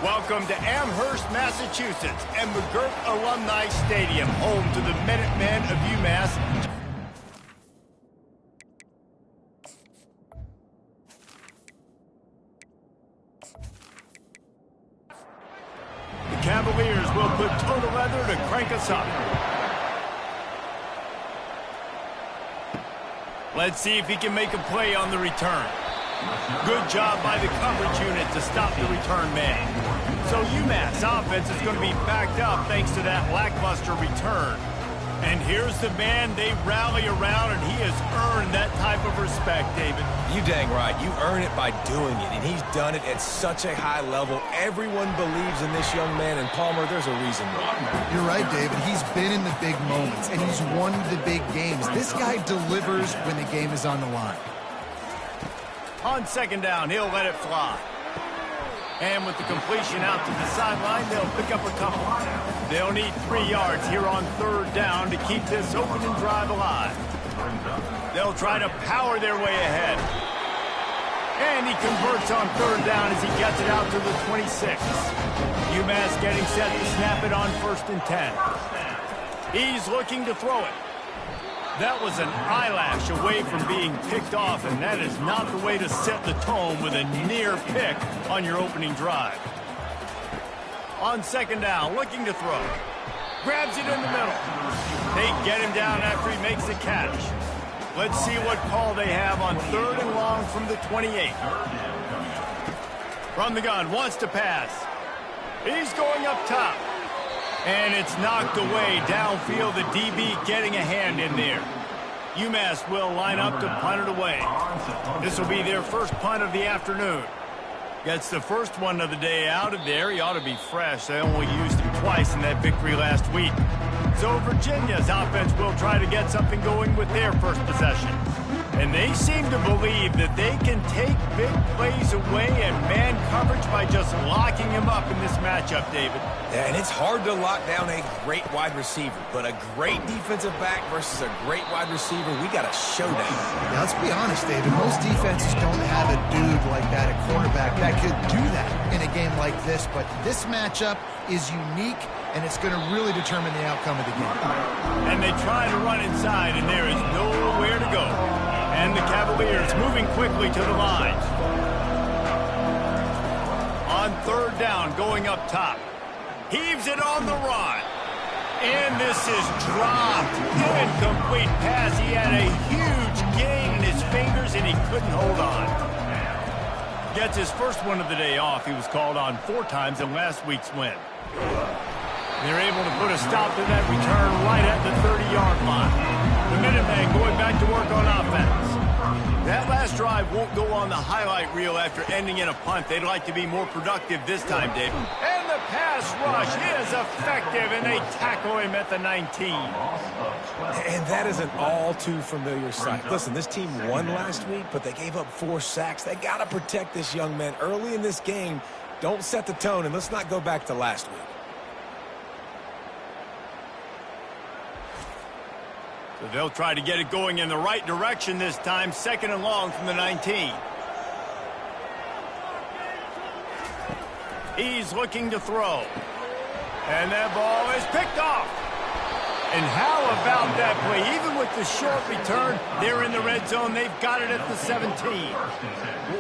Welcome to Amherst, Massachusetts, and McGirt Alumni Stadium, home to the Minutemen of UMass. The Cavaliers will put toe to leather to crank us up. Let's see if he can make a play on the return. Good job by the coverage unit to stop the return man. So UMass offense is going to be backed up thanks to that lackluster return. And here's the man they rally around, and he has earned that type of respect, David. You dang right. You earn it by doing it, and he's done it at such a high level. Everyone believes in this young man, and Palmer, there's a reason why. You're right, David. He's been in the big moments, and he's won the big games. This guy delivers when the game is on the line. On second down, he'll let it fly. And with the completion out to the sideline, they'll pick up a couple. They'll need 3 yards here on third down to keep this opening drive alive. They'll try to power their way ahead. And he converts on third down as he gets it out to the 26. UMass getting set to snap it on 1st and 10. He's looking to throw it. That was an eyelash away from being picked off, and that is not the way to set the tone with a near pick on your opening drive. On second down, looking to throw. Grabs it in the middle. They get him down after he makes the catch. Let's see what call they have on 3rd and long from the 28. From the gun, wants to pass. He's going up top. And it's knocked away downfield. The DB getting a hand in there. UMass will line up to punt it away. This will be their first punt of the afternoon. Gets the first one of the day out of there. He ought to be fresh. They only used him twice in that victory last week. So Virginia's offense will try to get something going with their first possession. And they seem to believe that they can take big plays away and man coverage by just locking him up in this matchup, David. Yeah, and it's hard to lock down a great wide receiver, but a great defensive back versus a great wide receiver, we got a showdown. Yeah, let's be honest, David. Most defenses don't have a dude like that, a cornerback, that could do that in a game like this, but this matchup is unique, and it's going to really determine the outcome of the game. And they try to run inside, and there is nowhere to go. And the Cavaliers moving quickly to the line. On third down, going up top. Heaves it on the run. And this is dropped. Incomplete pass. He had a huge gain in his fingers, and he couldn't hold on. Gets his first one of the day off. He was called on 4 times in last week's win. They're able to put a stop to that return right at the 30-yard line. The Minutemen going back to work on offense. That last drive won't go on the highlight reel after ending in a punt. They'd like to be more productive this time, David. And the pass rush is effective, and they tackle him at the 19. And that is an all-too-familiar sight. Listen, this team won last week, but they gave up 4 sacks. They got to protect this young man early in this game. Don't set the tone, and let's not go back to last week. So they'll try to get it going in the right direction this time. 2nd and long from the 19. He's looking to throw. And that ball is picked off. And how about that play? Even with the short return, they're in the red zone. They've got it at the 17.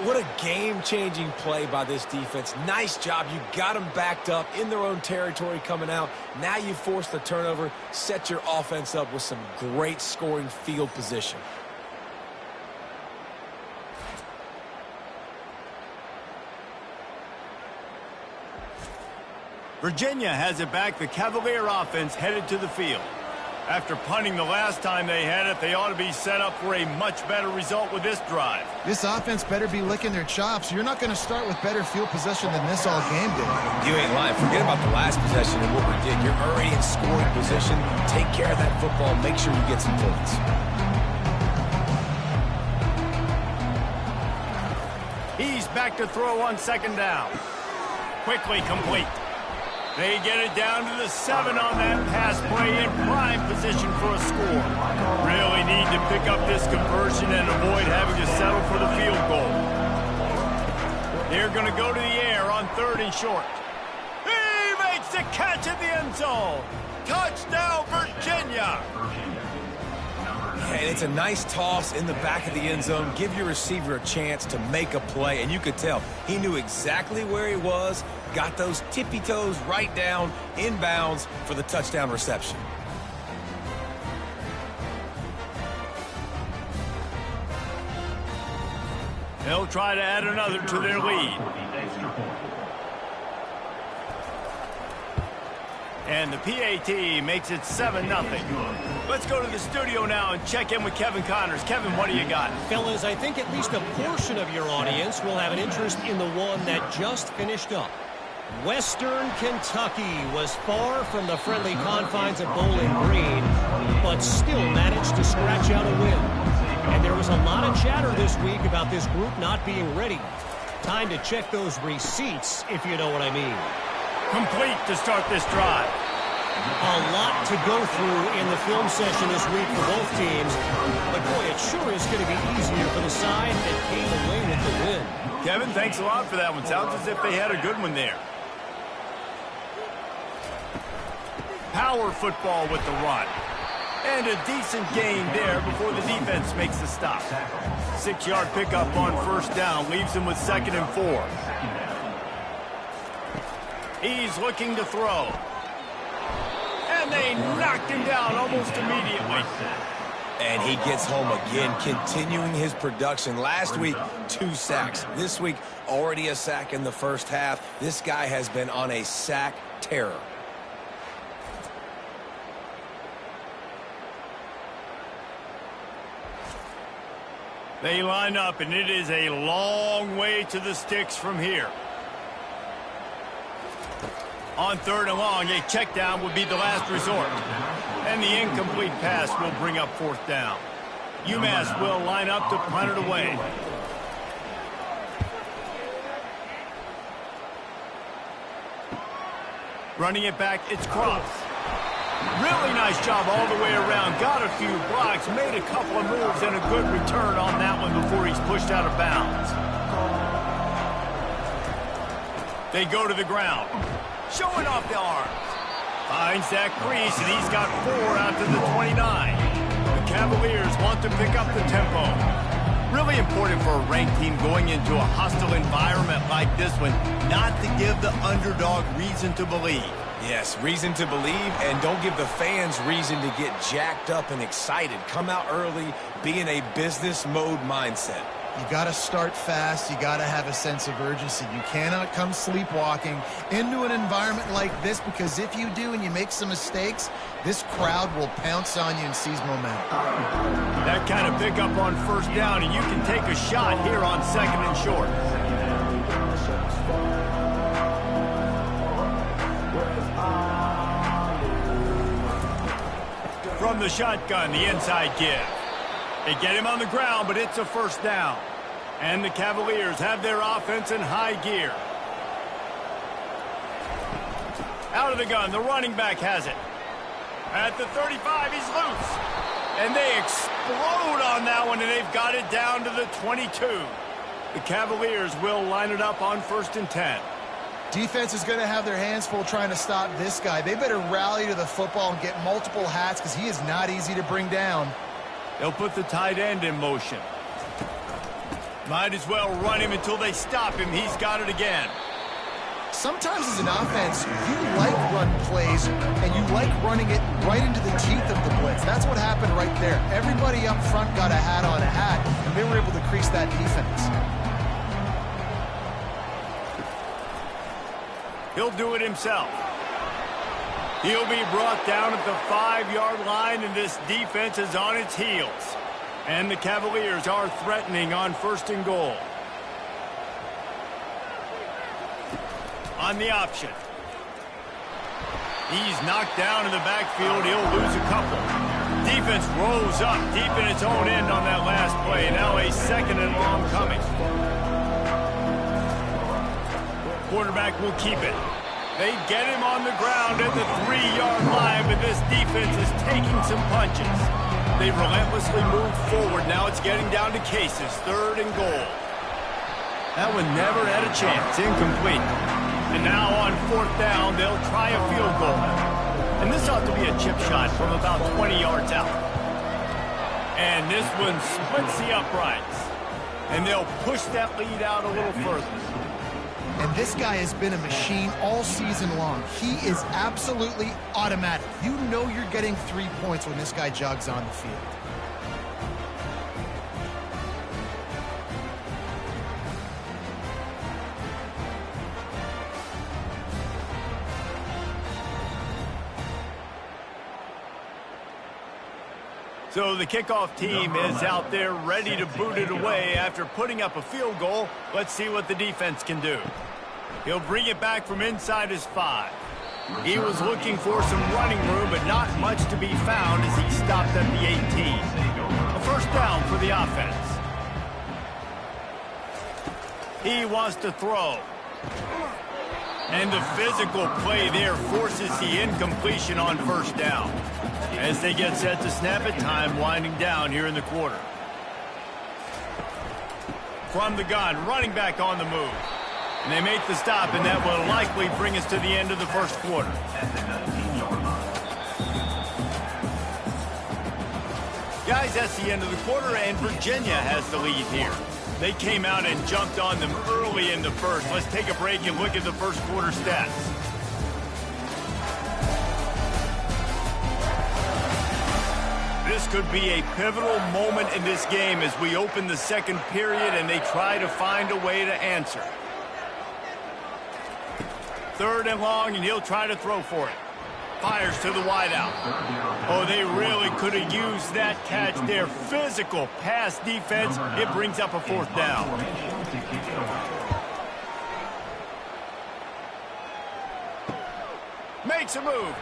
What a game-changing play by this defense. Nice job. You got them backed up in their own territory coming out. Now you force the turnover, set your offense up with some great scoring field position. Virginia has it back. The Cavalier offense headed to the field. After punting the last time they had it, they ought to be set up for a much better result with this drive. This offense better be licking their chops. You're not going to start with better field possession than this all game did. You ain't lying. Forget about the last possession and what we did. You're already in scoring position. Take care of that football. Make sure you get some points. He's back to throw on 2nd down. Quickly complete. They get it down to the 7 on that pass play in prime position for a score. Really need to pick up this conversion and avoid having to settle for the field goal. They're going to go to the air on 3rd and short. a catch in the end zone. Touchdown, Virginia. And it's a nice toss in the back of the end zone. Give your receiver a chance to make a play, and you could tell he knew exactly where he was, got those tippy toes right down, inbounds for the touchdown reception. They'll try to add another to their lead. And the PAT makes it 7-0. Let's go to the studio now and check in with Kevin Connors. Kevin, what do you got? Fellas, I think at least a portion of your audience will have an interest in the one that just finished up. Western Kentucky was far from the friendly confines of Bowling Green, but still managed to scratch out a win. And there was a lot of chatter this week about this group not being ready. Time to check those receipts, if you know what I mean. Complete to start this drive. A lot to go through in the film session this week for both teams. But boy, it sure is going to be easier for the side that came away with the win. Kevin, thanks a lot for that one. Sounds as if they had a good one there. Power football with the run. And a decent gain there before the defense makes the stop. 6-yard pickup on first down leaves him with 2nd and 4. He's looking to throw. And they knocked him down almost immediately. And he gets home again, continuing his production. Last week, 2 sacks. This week, already a sack in the first half. This guy has been on a sack terror. They line up, and it is a long way to the sticks from here. On 3rd and long, a check down would be the last resort. And the incomplete pass will bring up 4th down. UMass will line up to punt it away. Running it back, it's Cross. Really nice job all the way around. Got a few blocks, made a couple of moves, and a good return on that one before he's pushed out of bounds. They go to the ground. Showing off the arms. Finds that crease, and he's got 4 out to the 29. The Cavaliers want to pick up the tempo. Really important for a ranked team going into a hostile environment like this one, not to give the underdog reason to believe. Yes, reason to believe, and don't give the fans reason to get jacked up and excited. Come out early, be in a business mode mindset. You got to start fast. You got to have a sense of urgency. You cannot come sleepwalking into an environment like this, because if you do and you make some mistakes, this crowd will pounce on you and seize momentum. That kind of pickup on first down, and you can take a shot here on 2nd and short. From the shotgun, the inside give. They get him on the ground, but it's a first down. And the Cavaliers have their offense in high gear. Out of the gun, the running back has it. At the 35, he's loose. And they explode on that one, and they've got it down to the 22. The Cavaliers will line it up on 1st and 10. Defense is going to have their hands full trying to stop this guy. They better rally to the football and get multiple hats, because he is not easy to bring down. They'll put the tight end in motion. Might as well run him until they stop him. He's got it again. Sometimes as an offense, you like run plays, and you like running it right into the teeth of the blitz. That's what happened right there. Everybody up front got a hat on a hat, and they were able to crease that defense. He'll do it himself. He'll be brought down at the 5-yard line, and this defense is on its heels. And the Cavaliers are threatening on 1st and goal. On the option. He's knocked down in the backfield. He'll lose a couple. Defense rolls up deep in its own end on that last play. Now a 2nd and long coming. Quarterback will keep it. They get him on the ground at the 3-yard line, but this defense is taking some punches. They relentlessly moved forward. Now it's getting down to cases. 3rd and goal. That one never had a chance. Incomplete. And now on 4th down, they'll try a field goal. And this ought to be a chip shot from about 20 yards out. And this one splits the uprights. And they'll push that lead out a little further. And this guy has been a machine all season long. He is absolutely automatic. You know you're getting 3 points when this guy jogs on the field. So the kickoff team is out there ready to boot it away after putting up a field goal. Let's see what the defense can do. He'll bring it back from inside his 5. He was looking for some running room, but not much to be found as he stopped at the 18. A first down for the offense. He wants to throw. And the physical play there forces the incompletion on first down. As they get set to snap it, time winding down here in the quarter. From the gun, running back on the move. And they make the stop, and that will likely bring us to the end of the first quarter. Guys, that's the end of the quarter, and Virginia has the lead here. They came out and jumped on them early in the first. Let's take a break and look at the first quarter stats. This could be a pivotal moment in this game as we open the second period and they try to find a way to answer. 3rd and long, and he'll try to throw for it. Fires to the wideout. Oh, they really could have used that catch there. Physical pass defense. It brings up a 4th down. Makes a move.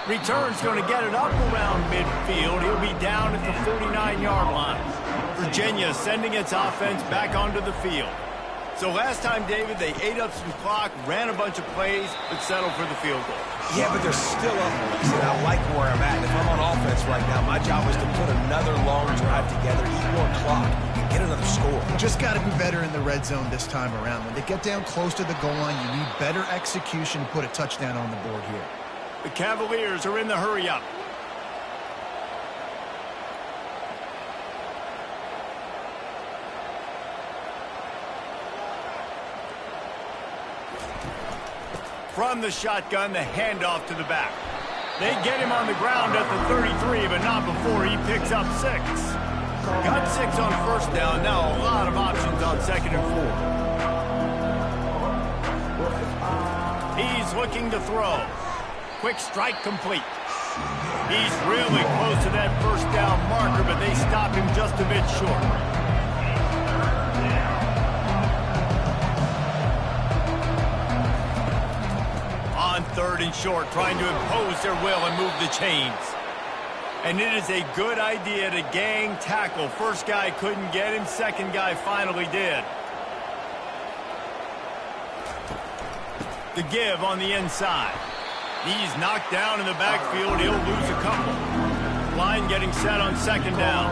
Return's going to get it up around midfield. He'll be down at the 49-yard line. Virginia sending its offense back onto the field. So last time, David, they ate up some clock, ran a bunch of plays, but settled for the field goal. Yeah, but they're still up, and I like where I'm at. If I'm on offense right now, my job is to put another long drive together, eat more clock, and get another score. Just got to be better in the red zone this time around. When they get down close to the goal line, you need better execution to put a touchdown on the board here. The Cavaliers are in the hurry-up. From the shotgun, the handoff to the back. They get him on the ground at the 33, but not before he picks up 6. Got 6 on first down. Now a lot of options on 2nd and 4. He's looking to throw. Quick strike complete. He's really close to that first down marker, but they stop him just a bit short. On 3rd and short, trying to impose their will and move the chains. And it is a good idea to gang tackle. First guy couldn't get him, second guy finally did. The give on the inside. He's knocked down in the backfield. He'll lose a couple. Line getting set on 2nd down.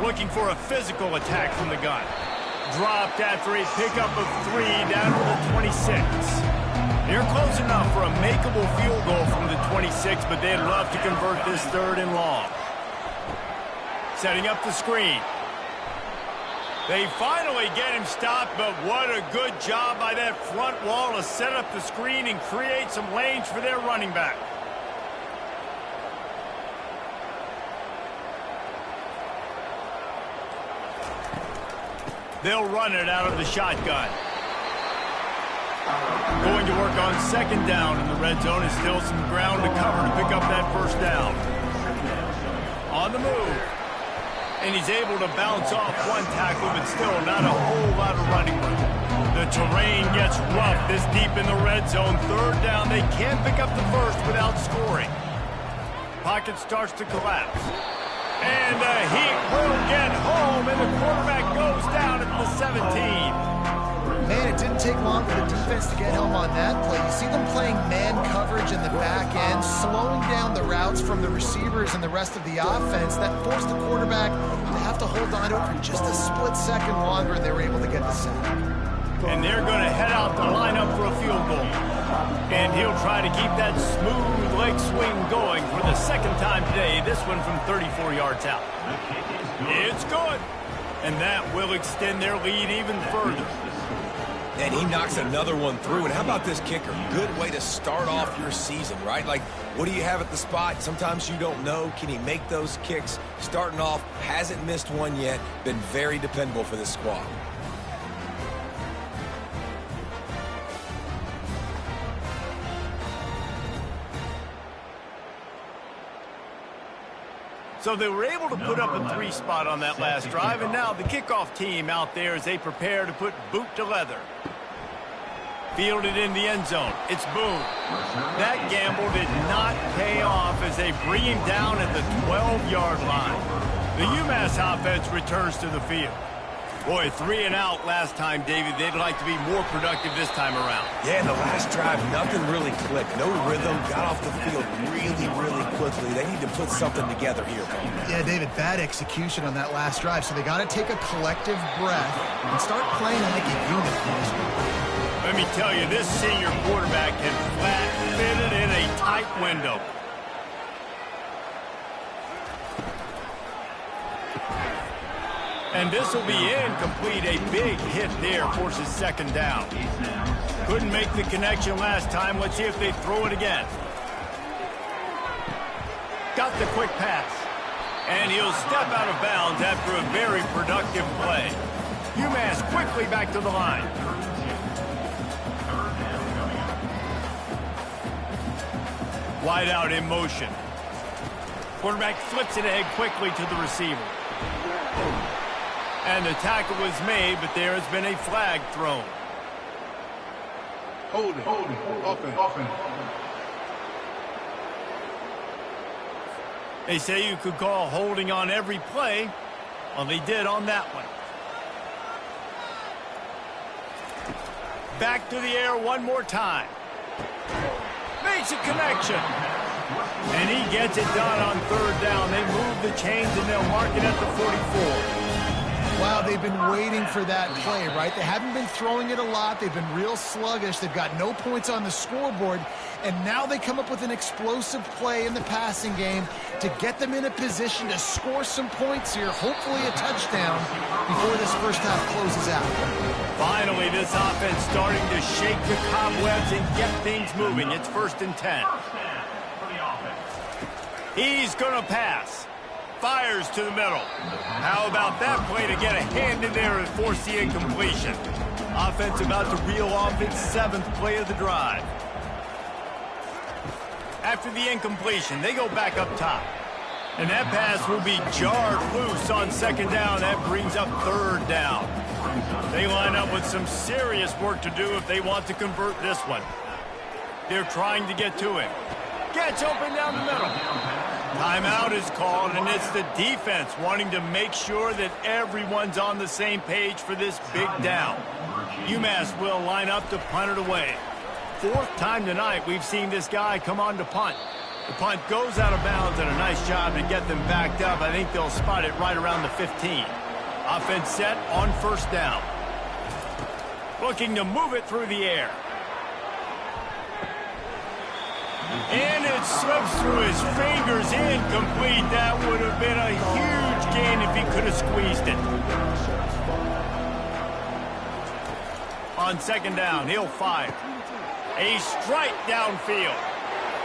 Looking for a physical attack from the gun. Dropped after a pickup of 3 down to the 26. They're close enough for a makeable field goal from the 26, but they'd love to convert this 3rd and long. Setting up the screen. They finally get him stopped, but what a good job by that front wall to set up the screen and create some lanes for their running back. They'll run it out of the shotgun. Going to work on 2nd down in the red zone is still some ground to cover to pick up that first down. On the move. And he's able to bounce off one tackle, but still not a whole lot of running room. The terrain gets rough this deep in the red zone. 3rd down, they can't pick up the first without scoring. Pocket starts to collapse. And the Heat will get home, and the quarterback goes down at the 17. Man, it didn't take long for the defense to get home on that play. You see them playing man coverage in the back end, slowing down the routes from the receivers and the rest of the offense. That forced the quarterback to have to hold on to it for just a split second longer, and they were able to get the sack. And they're going to head out to line up for a field goal. And he'll try to keep that smooth leg swing going for the second time today, this one from 34 yards out. It's good. And that will extend their lead even further. And he knocks another one through. And how about this kicker? Good way to start off your season, right? Like, what do you have at the spot? Sometimes you don't know. Can he make those kicks? Starting off, hasn't missed one yet. Been very dependable for this squad. So they were able to put up a 3 spot on that last drive, and now the kickoff team out there as they prepare to put boot to leather. Fielded in the end zone. It's Boone. That gamble did not pay off as they bring him down at the 12-yard line. The UMASS offense returns to the field. Boy, 3 and out last time, David. They'd like to be more productive this time around. Yeah, in the last drive, nothing really clicked. No rhythm, got off the field really, really quickly. They need to put something together here. Yeah, David, bad execution on that last drive, so they got to take a collective breath and start playing like a unit. Let me tell you, this senior quarterback can flat fit it in a tight window. And this will be incomplete. A big hit there forces second down. Couldn't make the connection last time. Let's see if they throw it again. Got the quick pass. And he'll step out of bounds after a very productive play. UMass quickly back to the line. Wide out in motion. Quarterback flips it ahead quickly to the receiver. And the tackle was made, but there has been a flag thrown. Hold it. Offense. They say you could call holding on every play. Well, they did on that one. Back to the air one more time. Makes a connection. And he gets it done on third down. They move the chains and they'll mark it at the 44. Wow, they've been waiting for that play, right? They haven't been throwing it a lot. They've been real sluggish. They've got no points on the scoreboard. And now they come up with an explosive play in the passing game to get them in a position to score some points here, hopefully a touchdown, before this first half closes out. Finally, this offense starting to shake the cobwebs and get things moving. It's 1st and 10. He's going to pass. Fires to the middle. How about that play to get a hand in there and force the incompletion? Offense about to reel off its 7th play of the drive. After the incompletion, they go back up top. And that pass will be jarred loose on second down. That brings up third down. They line up with some serious work to do if they want to convert this one. They're trying to get to him. Gets open down the middle. Timeout is called, and it's the defense wanting to make sure that everyone's on the same page for this big down. UMass will line up to punt it away. 4th time tonight we've seen this guy come on to punt. The punt goes out of bounds, and a nice job to get them backed up. I think they'll spot it right around the 15. Offense set on 1st down. Looking to move it through the air. And it slips through his fingers, incomplete. That would have been a huge gain if he could have squeezed it. On second down, he'll fire. A strike downfield.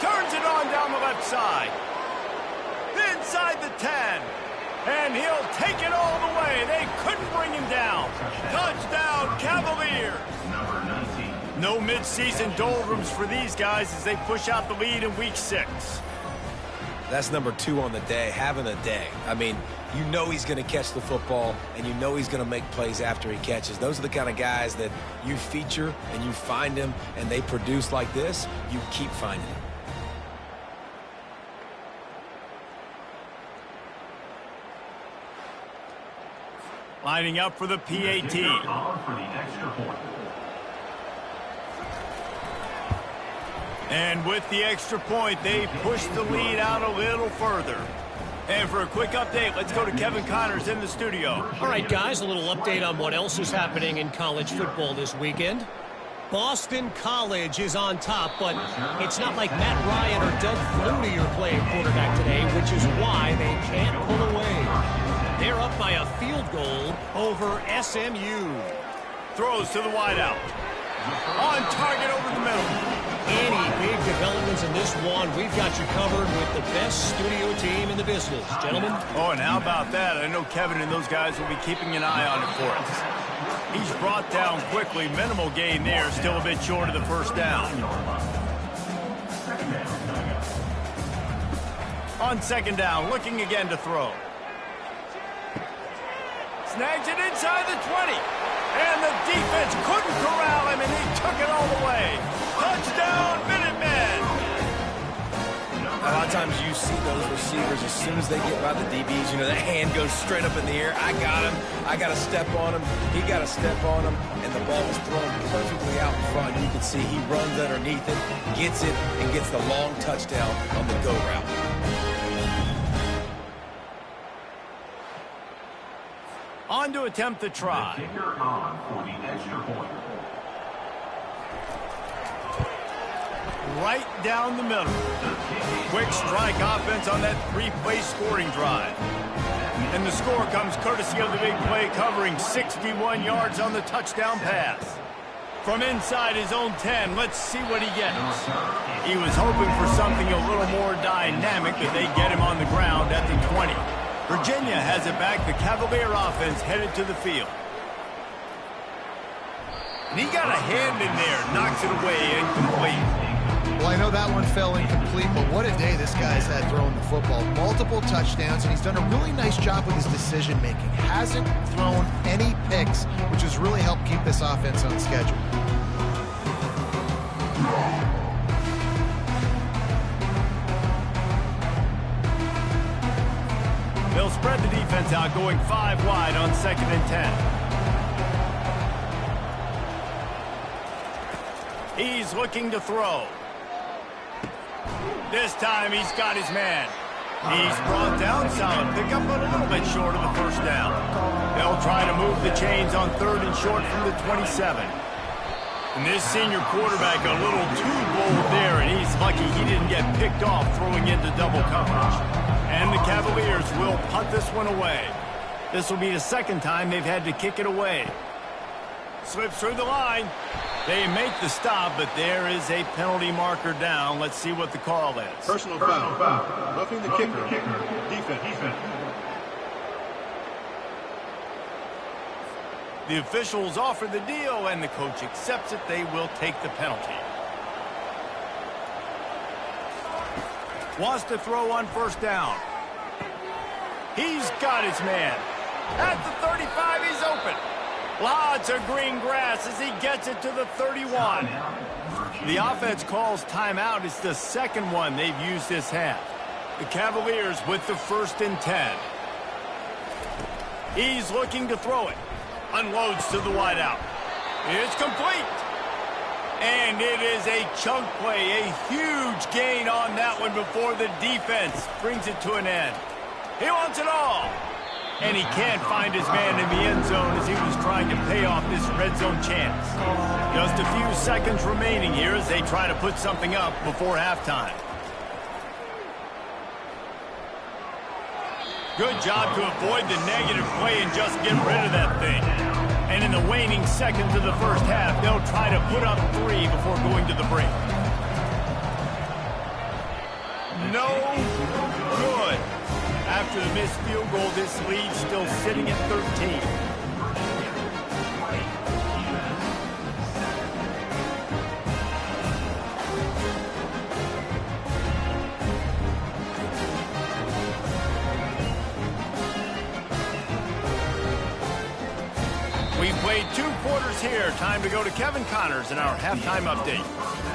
Turns it on down the left side. Inside the 10. And he'll take it all the way. They couldn't bring him down. Touchdown, Cavaliers. No mid-season doldrums for these guys as they push out the lead in week 6. That's number 2 on the day, having a day. I mean, you know he's going to catch the football, and you know he's going to make plays after he catches. Those are the kind of guys that you feature and you find them, and they produce like this, you keep finding them. Lining up for the PAT. And with the extra point, they pushed the lead out a little further. And for a quick update, let's go to Kevin Connors in the studio. All right, guys, a little update on what else is happening in college football this weekend. Boston College is on top, but it's not like Matt Ryan or Doug Flutie are playing quarterback today, which is why they can't pull away. They're up by a field goal over SMU. Throws to the wideout. On target over the middle. Any big developments in this one, we've got you covered with the best studio team in the business. Gentlemen? Oh, and how about that? I know Kevin and those guys will be keeping an eye on it for us. He's brought down quickly. Minimal gain there. Still a bit short of the first down. On second down, looking again to throw. Snags it inside the 20. And the defense couldn't corral him, and he took it all the way. Touchdown, Minutemen! A lot of times you see those receivers, as soon as they get by the DBs, you know, that hand goes straight up in the air. I got him. I got to step on him. He got to step on him. And the ball is thrown perfectly out in front. You can see he runs underneath it, gets it, and gets the long touchdown on the go route. On to attempt the try. The kicker on for the extra point. Right down the middle. Quick strike offense on that three-play scoring drive. And the score comes courtesy of the big play, covering 61 yards on the touchdown pass. From inside his own 10, let's see what he gets. He was hoping for something a little more dynamic, but they get him on the ground at the 20. Virginia has it back. The Cavalier offense headed to the field. And he got a hand in there, knocks it away, incomplete. Well, I know that one fell incomplete, but what a day this guy's had throwing the football. Multiple touchdowns, and he's done a really nice job with his decision-making. Hasn't thrown any picks, which has really helped keep this offense on schedule. They'll spread the defense out, going 5 wide on 2nd and 10. He's looking to throw. This time he's got his man. He's brought down, solid pickup, but a little bit short of the first down. They'll try to move the chains on 3rd and short from the 27. And this senior quarterback a little too bold there, and he's lucky he didn't get picked off throwing into double coverage. And the Cavaliers will punt this one away. This will be the second time they've had to kick it away. Slips through the line. They make the stop, but there is a penalty marker down. Let's see what the call is. Personal foul. Roughing the kicker. Defense. The officials offer the deal, and the coach accepts it. They will take the penalty. Wants to throw on 1st down. He's got his man. At the 35, he's open. Lots of green grass as he gets it to the 31. The offense calls timeout. It's the second one they've used this half. The Cavaliers with the 1st and 10. He's looking to throw it. Unloads to the wideout. It's complete. And it is a chunk play, a huge gain on that one before the defense brings it to an end. He wants it all. And he can't find his man in the end zone as he was trying to pay off this red zone chance. Just a few seconds remaining here as they try to put something up before halftime. Good job to avoid the negative play and just get rid of that thing. And in the waning seconds of the first half, they'll try to put up 3 before going to the break. No good. After the missed field goal, this lead still sitting at 13. We played 2 quarters here. Time to go to Kevin Connors in our halftime update.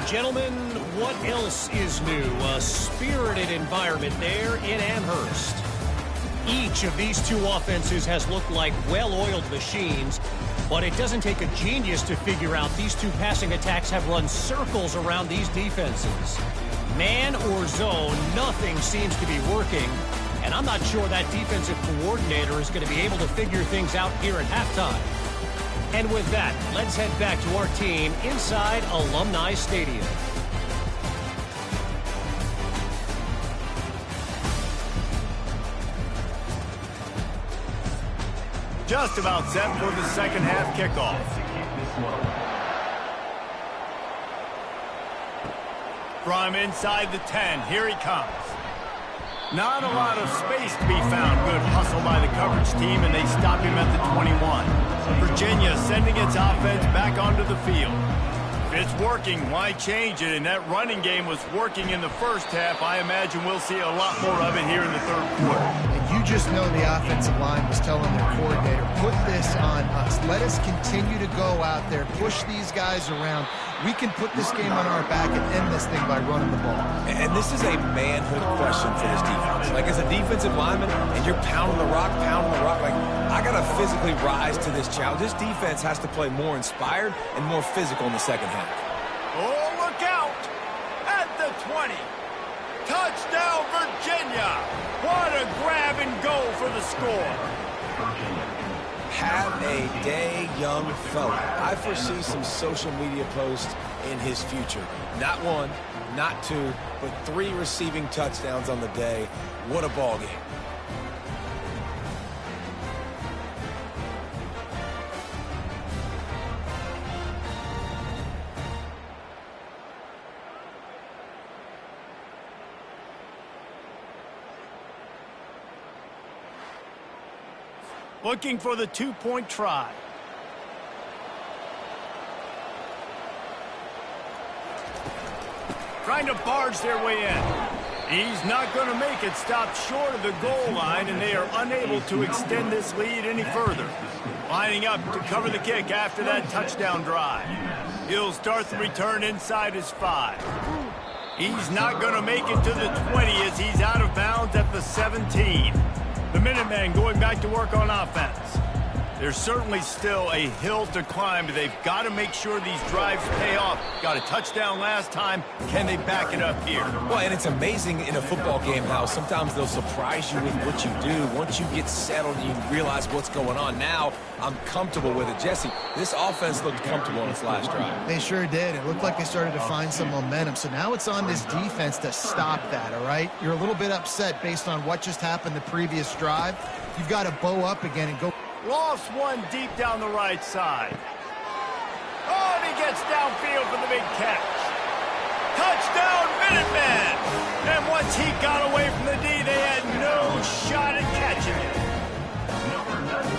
Gentlemen, what else is new? A spirited environment there in Amherst. Each of these 2 offenses has looked like well-oiled machines. But it doesn't take a genius to figure out these two passing attacks have run circles around these defenses. Man or zone, nothing seems to be working. And I'm not sure that defensive coordinator is going to be able to figure things out here at halftime. And with that, let's head back to our team inside Alumni Stadium. Just about set for the second half kickoff. From inside the 10, here he comes. Not a lot of space to be found. Good hustle by the coverage team, and they stop him at the 21. Virginia sending its offense back onto the field. If it's working, why change it? And that running game was working in the first half. I imagine we'll see a lot more of it here in the third quarter. And you just know the offensive line was telling their coordinator, put this on us. Let us continue to go out there, push these guys around. We can put this game on our back and end this thing by running the ball. And this is a manhood question for this defense. Like, as a defensive lineman, and you're pounding the rock, like, I got to physically rise to this challenge. This defense has to play more inspired and more physical in the second half. Oh, look out! At the 20. Touchdown, Virginia! What a grab and go for the score. Have a day, young fella. I foresee some social media posts in his future. Not one, not two, but 3 receiving touchdowns on the day. What a ball game. Looking for the 2-point try. Trying to barge their way in. He's not going to make it. Stopped short of the goal line, and they are unable to extend this lead any further. Lining up to cover the kick after that touchdown drive. He'll start the return inside his 5. He's not going to make it to the 20 as he's out of bounds at the 17. The Minutemen going back to work on offense. There's certainly still a hill to climb, but they've got to make sure these drives pay off. Got a touchdown last time. Can they back it up here? Well, and it's amazing in a football game how sometimes they'll surprise you with what you do. Once you get settled, you realize what's going on. Now, I'm comfortable with it. Jesse, this offense looked comfortable on its last drive. They sure did. It looked like they started to find some momentum. So now it's on this defense to stop that, all right? You're a little bit upset based on what just happened the previous drive. You've got to bow up again and go. Lost one deep down the right side. Oh, and he gets downfield for the big catch. Touchdown, Minutemen! And once he got away from the D, they had no shot at catching him.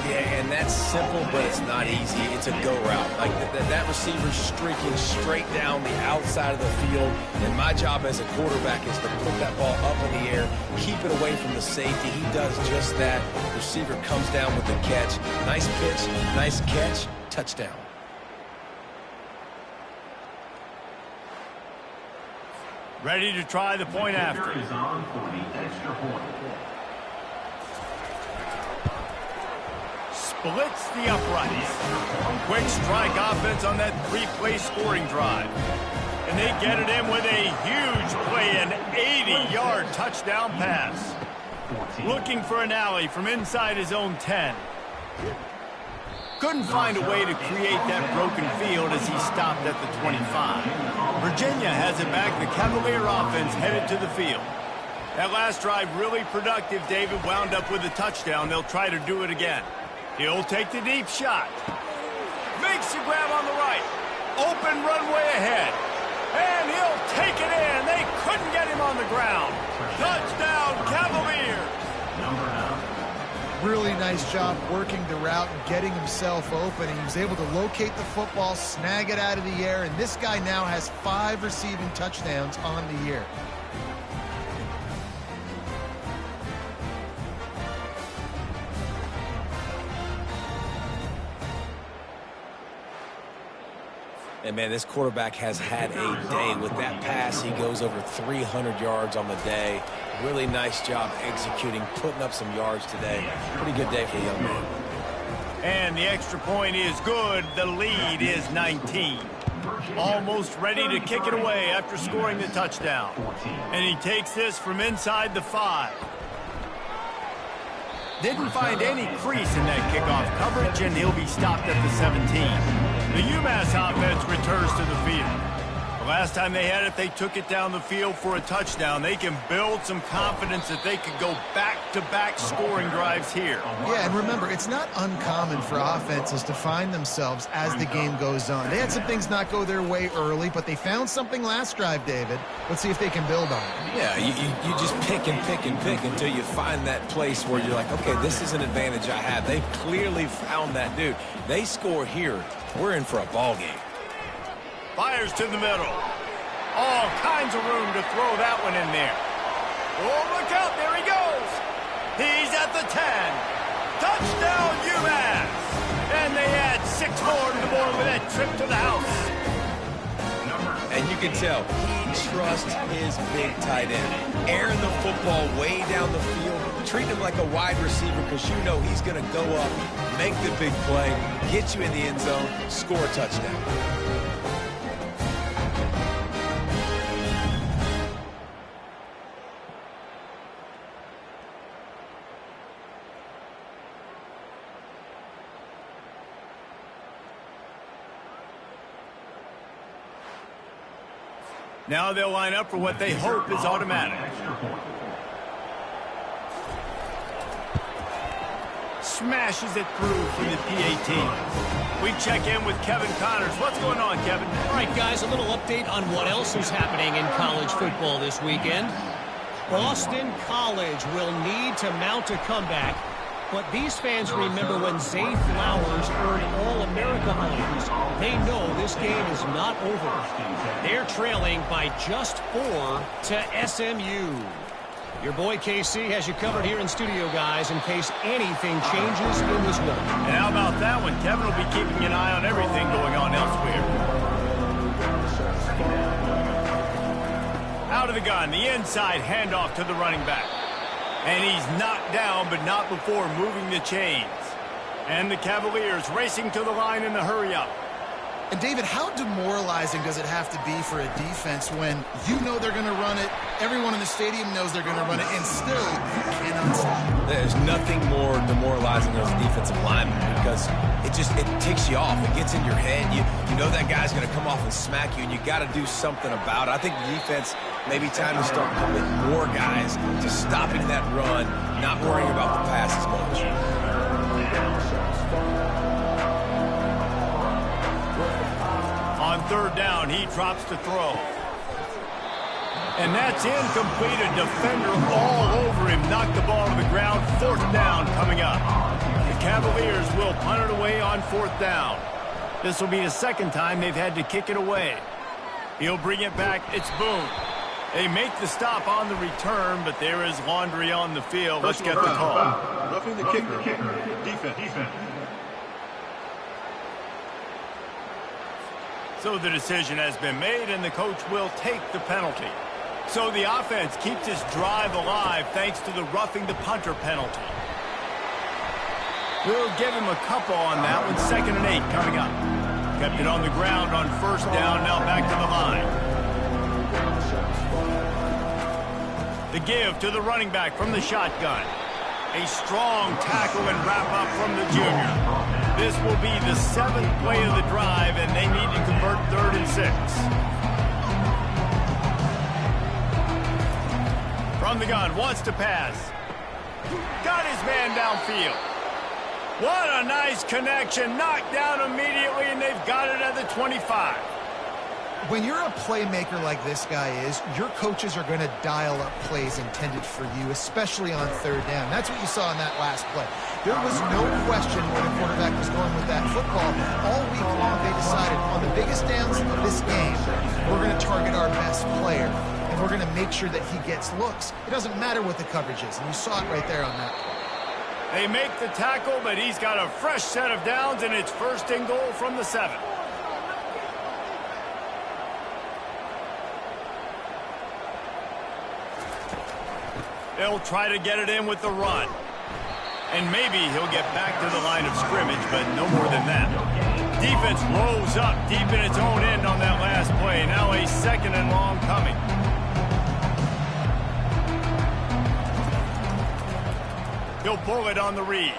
Yeah, and that's simple, but it's not easy. It's a go route. Like that receiver's streaking straight down the outside of the field, and my job as a quarterback is to put that ball up in the air, keep it away from the safety. He does just that. The receiver comes down with the catch. Nice pitch, nice catch, touchdown. Ready to try the point after. Splits the uprights. Quick strike offense on that 3-play scoring drive. And they get it in with a huge play, an 80-yard touchdown pass. Looking for an alley from inside his own 10. Couldn't find a way to create that broken field as he stopped at the 25. Virginia has it back. The Cavalier offense headed to the field. That last drive really productive. David wound up with a touchdown. They'll try to do it again. He'll take the deep shot. Makes the grab on the right. Open runway ahead. And he'll take it in. They couldn't get him on the ground. Touchdown, Cavaliers. Really nice job working the route and getting himself open. He was able to locate the football, snag it out of the air, and this guy now has 5 receiving touchdowns on the year. And, man, this quarterback has had a day. With that pass, he goes over 300 yards on the day. Really nice job executing, putting up some yards today. Pretty good day for the young man. And the extra point is good. The lead is 19. Almost ready to kick it away after scoring the touchdown. And he takes this from inside the 5. Didn't find any crease in that kickoff coverage, and he'll be stopped at the 17. The UMASS offense returns to the field. The last time they had it, they took it down the field for a touchdown. They can build some confidence that they could go back-to-back scoring drives here. Yeah, and remember, it's not uncommon for offenses to find themselves as the game goes on. They had some things not go their way early, but they found something last drive, David. Let's see if they can build on it. Yeah, you just pick and pick and pick until you find that place where you're like, okay, this is an advantage I have. They've clearly found that dude. They score here, we're in for a ball game. Fires to the middle. All kinds of room to throw that one in there. Oh, look out. There he goes. He's at the 10. Touchdown, UMass. And they add 6 more to the board with that trip to the house. And you can tell he trusts his big tight end. Airing the football way down the field. Treat him like a wide receiver because you know he's going to go up, make the big play, get you in the end zone, score a touchdown. Now they'll line up for what they hope is automatic. Smashes it through from the PAT. We check in with Kevin Connors. What's going on, Kevin? All right, guys, a little update on what else is happening in college football this weekend. Boston College will need to mount a comeback. But these fans remember when Zay Flowers earned All-America honors. They know this game is not over. They're trailing by just 4 to SMU. Your boy KC has you covered here in studio, guys, in case anything changes in this one. And how about that one? Kevin will be keeping an eye on everything going on elsewhere. Out of the gun, the inside handoff to the running back. And he's knocked down, but not before moving the chains. And the Cavaliers racing to the line in the hurry-up. And, David, how demoralizing does it have to be for a defense when you know they're going to run it, everyone in the stadium knows they're going to run it, and still you cannot stop? There's nothing more demoralizing as a defensive lineman because it takes you off. It gets in your head. You know that guy's going to come off and smack you, and you got to do something about it. I think the defense maybe time to start coming more guys to stopping that run, not worrying about the pass as much. On 3rd down, he drops to throw. And that's incomplete. A defender all over him. Knocked the ball to the ground. 4th down coming up. The Cavaliers will punt it away on 4th down. This will be the 2nd time they've had to kick it away. He'll bring it back. It's Boone. They make the stop on the return, but there is laundry on the field. Let's get the call. Roughing the kicker. Defense. So the decision has been made, and the coach will take the penalty. So the offense keeps this drive alive thanks to the roughing the punter penalty. We'll give him a couple on that one. 2nd and 8 coming up. Kept it on the ground on 1st down, now back to the line. The give to the running back from the shotgun. A strong tackle and wrap up from the junior. This will be the 7th play of the drive, and they need to convert 3rd and 6. From the gun, wants to pass. Got his man downfield. What a nice connection. Knocked down immediately, and they've got it at the 25. When you're a playmaker like this guy is, your coaches are going to dial up plays intended for you, especially on 3rd down. That's what you saw in that last play. There was no question where the quarterback was going with that football. All week long, they decided on the biggest downs of this game, we're going to target our best player, and we're going to make sure that he gets looks. It doesn't matter what the coverage is, and you saw it right there on that play. They make the tackle, but he's got a fresh set of downs, and it's 1st and goal from the 7. They'll try to get it in with the run. And maybe he'll get back to the line of scrimmage, but no more than that. Defense rolls up deep in its own end on that last play. Now a 2nd and long coming. He'll pull it on the read.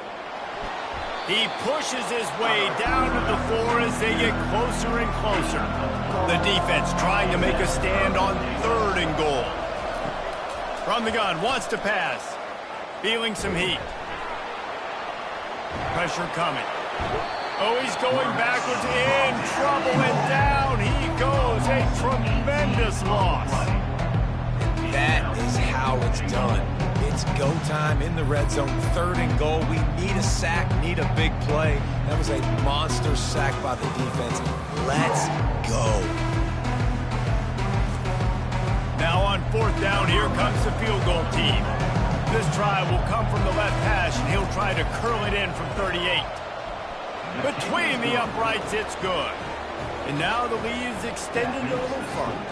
He pushes his way down to the floor as they get closer and closer. The defense trying to make a stand on 3rd and goal. From the gun, wants to pass. Feeling some heat. Pressure coming. Oh, he's going backwards, in trouble, and down he goes. A tremendous loss. That is how it's done. It's go time in the red zone, 3rd and goal. We need a sack, need a big play. That was a monster sack by the defense. Let's go. Now on 4th down, here comes the field goal team. This try will come from the left hash, and he'll try to curl it in from 38. Between the uprights, it's good. And now the lead is extended a little further.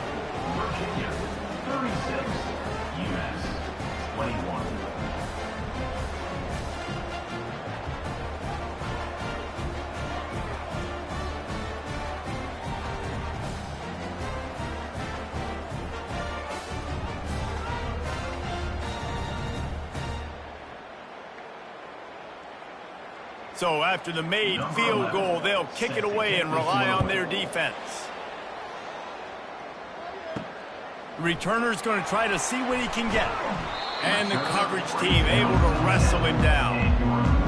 Virginia, 36, UMASS, 21. So after the made field goal, they'll kick it away and rely on their defense. The returner's going to try to see what he can get. And the coverage team able to wrestle him down.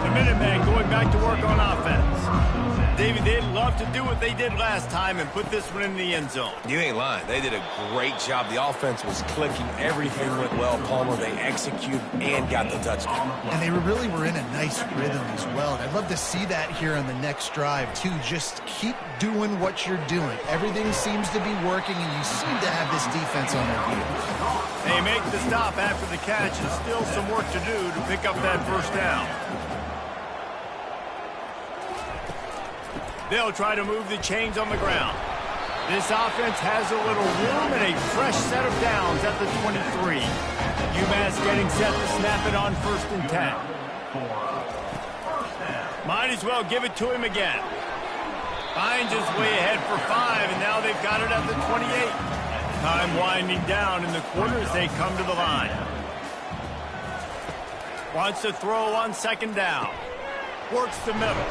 The Minutemen going back to work on offense. David, they'd love to do what they did last time and put this one in the end zone. You ain't lying. They did a great job. The offense was clicking. Everything went well, Palmer. They executed and got the touchdown. And they really were in a nice rhythm as well. And I'd love to see that here on the next drive, too. Just keep doing what you're doing. Everything seems to be working, and you seem to have this defense on their heels. They make the stop after the catch, and still some work to do to pick up that 1st down. They'll try to move the chains on the ground. This offense has a little room and a fresh set of downs at the 23. UMass getting set to snap it on 1st and 10. Might as well give it to him again. Finds his way ahead for 5, and now they've got it at the 28. Time winding down in the quarter as they come to the line. Wants to throw on 2nd down. Works the middle.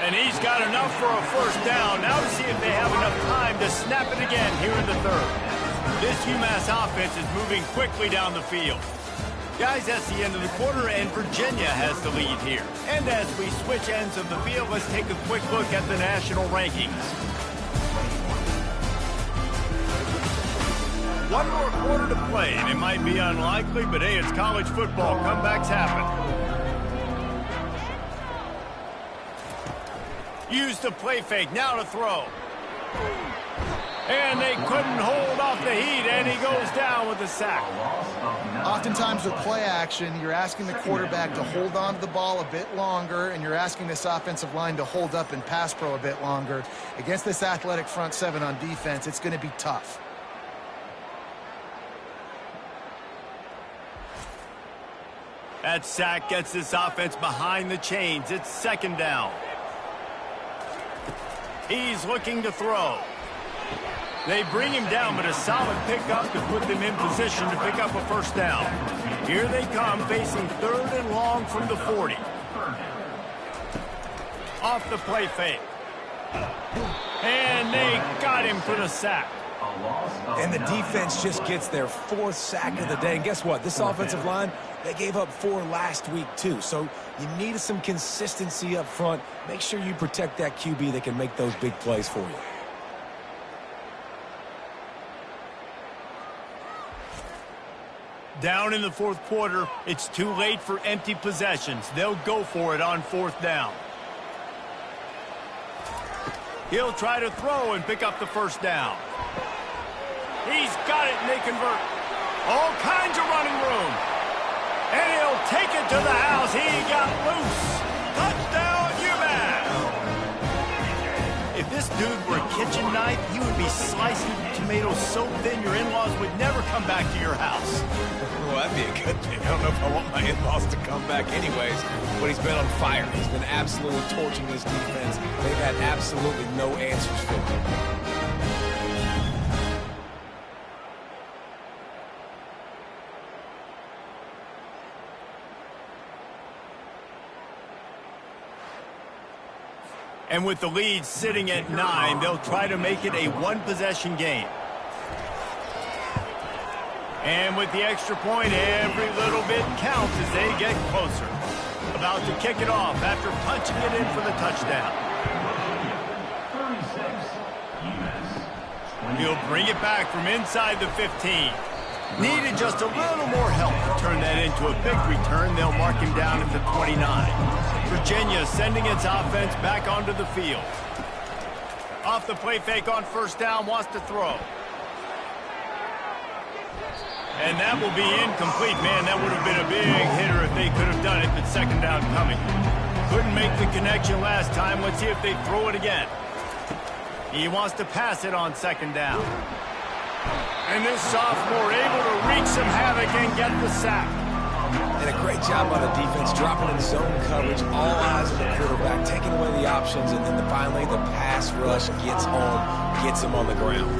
And he's got enough for a 1st down. Now to see if they have enough time to snap it again here in the 3rd. This UMass offense is moving quickly down the field. Guys, that's the end of the quarter, and Virginia has the lead here. And as we switch ends of the field, let's take a quick look at the national rankings. One more quarter to play, and it might be unlikely, but hey, it's college football. Comebacks happen. Use the play fake, now to throw. And they couldn't hold off the heat, and he goes down with a sack. Oftentimes with play action, you're asking the quarterback to hold on to the ball a bit longer, and you're asking this offensive line to hold up and pass pro a bit longer. Against this athletic front 7 on defense, it's going to be tough. That sack gets this offense behind the chains. It's 2nd down. He's looking to throw. They bring him down, but a solid pickup to put them in position to pick up a 1st down. Here they come, facing 3rd and long from the 40. Off the play fake. And they got him for the sack. And the defense just gets their 4th sack of the day. And guess what? This offensive line, they gave up 4 last week, too. So you need some consistency up front. Make sure you protect that QB that can make those big plays for you. Down in the 4th quarter, it's too late for empty possessions. They'll go for it on 4th down. He'll try to throw and pick up the 1st down. He's got it, and they convert. All kinds of running room. And he'll take it to the house. He got loose. Touchdown, UMass. If this dude were a kitchen knife, he would be slicing tomatoes so thin your in-laws would never come back to your house. Well, that'd be a good thing. I don't know if I want my in-laws to come back anyways, but he's been on fire. He's been absolutely torching this defense. They've had absolutely no answers for him. And with the lead sitting at 9, they'll try to make it a one-possession game. And with the extra point, every little bit counts as they get closer. About to kick it off after punching it in for the touchdown. 36, UMASS. He'll bring it back from inside the 15. Needed just a little more help to turn that into a big return. They'll mark him down at the 29. Virginia sending its offense back onto the field. Off the play fake on first down, wants to throw. And that will be incomplete. Man, that would have been a big hitter if they could have done it, but second down coming. Couldn't make the connection last time. Let's see if they throw it again. He wants to pass it on second down. And this sophomore able to wreak some havoc and get the sack. And a great job by the defense, dropping in zone coverage, all eyes on the quarterback, taking away the options, and then finally the pass rush gets home, gets him on the ground.